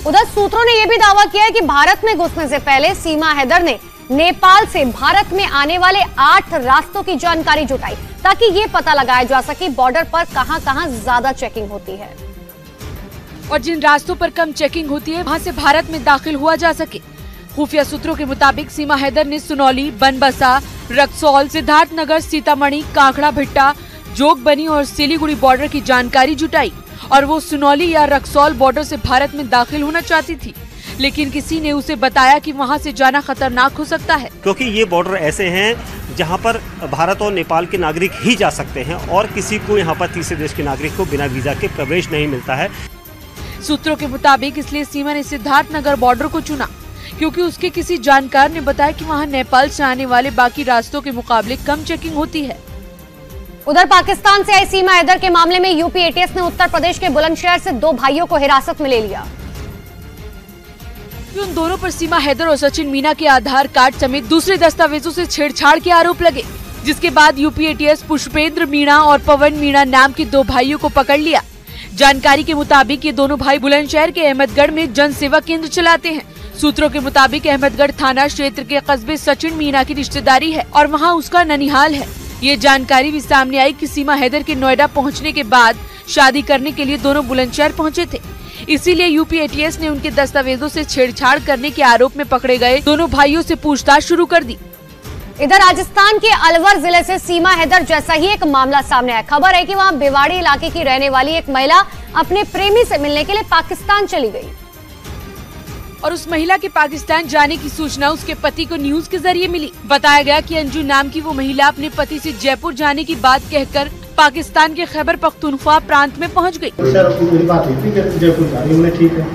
उधर सूत्रों ने यह भी दावा किया है कि भारत में घुसने से पहले सीमा हैदर ने नेपाल से भारत में आने वाले 8 रास्तों की जानकारी जुटाई ताकि ये पता लगाया जा सके बॉर्डर पर कहां-कहां ज्यादा चेकिंग होती है और जिन रास्तों पर कम चेकिंग होती है वहां से भारत में दाखिल हुआ जा सके। खुफिया सूत्रों के मुताबिक सीमा हैदर ने सुनौली, बनबसा, रक्सौल, सिद्धार्थनगर, सीतामढ़ी, कांकड़ा भिट्टा, जोगबनी और सिलीगुड़ी बॉर्डर की जानकारी जुटाई और वो सुनौली या रक्सौल बॉर्डर से भारत में दाखिल होना चाहती थी, लेकिन किसी ने उसे बताया कि वहां से जाना खतरनाक हो सकता है, क्योंकि ये बॉर्डर ऐसे हैं जहां पर भारत और नेपाल के नागरिक ही जा सकते हैं और किसी को यहां पर तीसरे देश के नागरिक को बिना वीजा के प्रवेश नहीं मिलता है। सूत्रों के मुताबिक इसलिए सीमा ने सिद्धार्थनगर बॉर्डर को चुना क्योंकि उसके किसी जानकार ने बताया कि वहां नेपाल से आने वाले बाकी रास्तों के मुकाबले कम चेकिंग होती है। उधर पाकिस्तान से आई सीमा हैदर के मामले में यूपी एटीएस ने उत्तर प्रदेश के बुलंदशहर से 2 भाइयों को हिरासत में ले लिया। उन दोनों पर सीमा हैदर और सचिन मीणा के आधार कार्ड समेत दूसरे दस्तावेजों से छेड़छाड़ के आरोप लगे, जिसके बाद यूपी एटीएस पुष्पेंद्र मीणा और पवन मीणा नाम के 2 भाइयों को पकड़ लिया। जानकारी के मुताबिक ये दोनों भाई बुलंदशहर के अहमदगढ़ में जन सेवा केंद्र चलाते हैं। सूत्रों के मुताबिक अहमदगढ़ थाना क्षेत्र के कस्बे सचिन मीणा की रिश्तेदारी है और वहाँ उसका ननिहाल है। ये जानकारी भी सामने आई कि सीमा हैदर के नोएडा पहुँचने के बाद शादी करने के लिए दोनों बुलंदशहर पहुँचे थे, इसीलिए यूपी एटीएस ने उनके दस्तावेजों से छेड़छाड़ करने के आरोप में पकड़े गए दोनों भाइयों से पूछताछ शुरू कर दी। इधर राजस्थान के अलवर जिले से सीमा हैदर जैसा ही एक मामला सामने आया। खबर है कि वहां भिवाड़ी इलाके की रहने वाली एक महिला अपने प्रेमी से मिलने के लिए पाकिस्तान चली गई और उस महिला के पाकिस्तान जाने की सूचना उसके पति को न्यूज के जरिए मिली। बताया गया कि अंजू नाम की वो महिला अपने पति से जयपुर जाने की बात कहकर पाकिस्तान के खैबर पख्तूनख्वा प्रांत में पहुंच गई। मेरी बात हुई थी कि जयपुर जा रही हूं, ठीक है।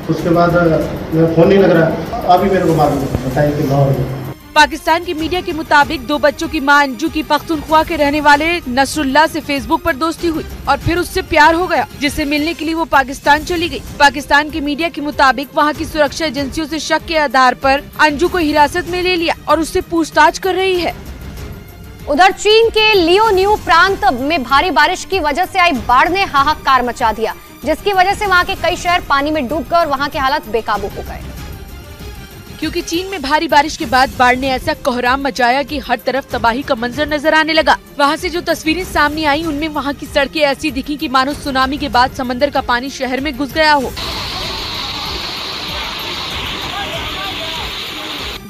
उसके बाद मेरा फोन नहीं लग रहा, अभी मेरे को बाद में बताइए कि लाहौर। पाकिस्तान की मीडिया के मुताबिक 2 बच्चों की मां अंजू की पख्तूनख्वा के रहने वाले नसरुल्लाह से फेसबुक पर दोस्ती हुई और फिर उससे प्यार हो गया, जिससे मिलने के लिए वो पाकिस्तान चली गई। पाकिस्तान की मीडिया के मुताबिक वहां की सुरक्षा एजेंसियों से शक के आधार पर अंजू को हिरासत में ले लिया और उससे पूछताछ कर रही है। उधर चीन के लियोन्यू प्रांत में भारी बारिश की वजह से आई बाढ़ ने हाहाकार मचा दिया, जिसकी वजह से वहां के कई शहर पानी में डूब गए और वहां के हालात बेकाबू हो गए। क्योंकि चीन में भारी बारिश के बाद बाढ़ ने ऐसा कोहराम मचाया कि हर तरफ तबाही का मंजर नजर आने लगा। वहां से जो तस्वीरें सामने आई उनमें वहां की सड़कें ऐसी दिखी कि मानो सुनामी के बाद समंदर का पानी शहर में घुस गया हो।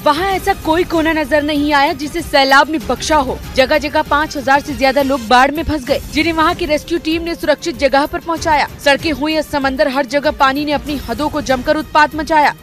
वहां ऐसा कोई कोना नजर नहीं आया जिसे सैलाब ने बख्शा हो। जगह जगह 5000 से ज्यादा लोग बाढ़ में फंस गए, जिन्हें वहां की रेस्क्यू टीम ने सुरक्षित जगह पर पहुंचाया। सड़कें हुई समंदर, हर जगह पानी ने अपनी हदों को जमकर उत्पात मचाया।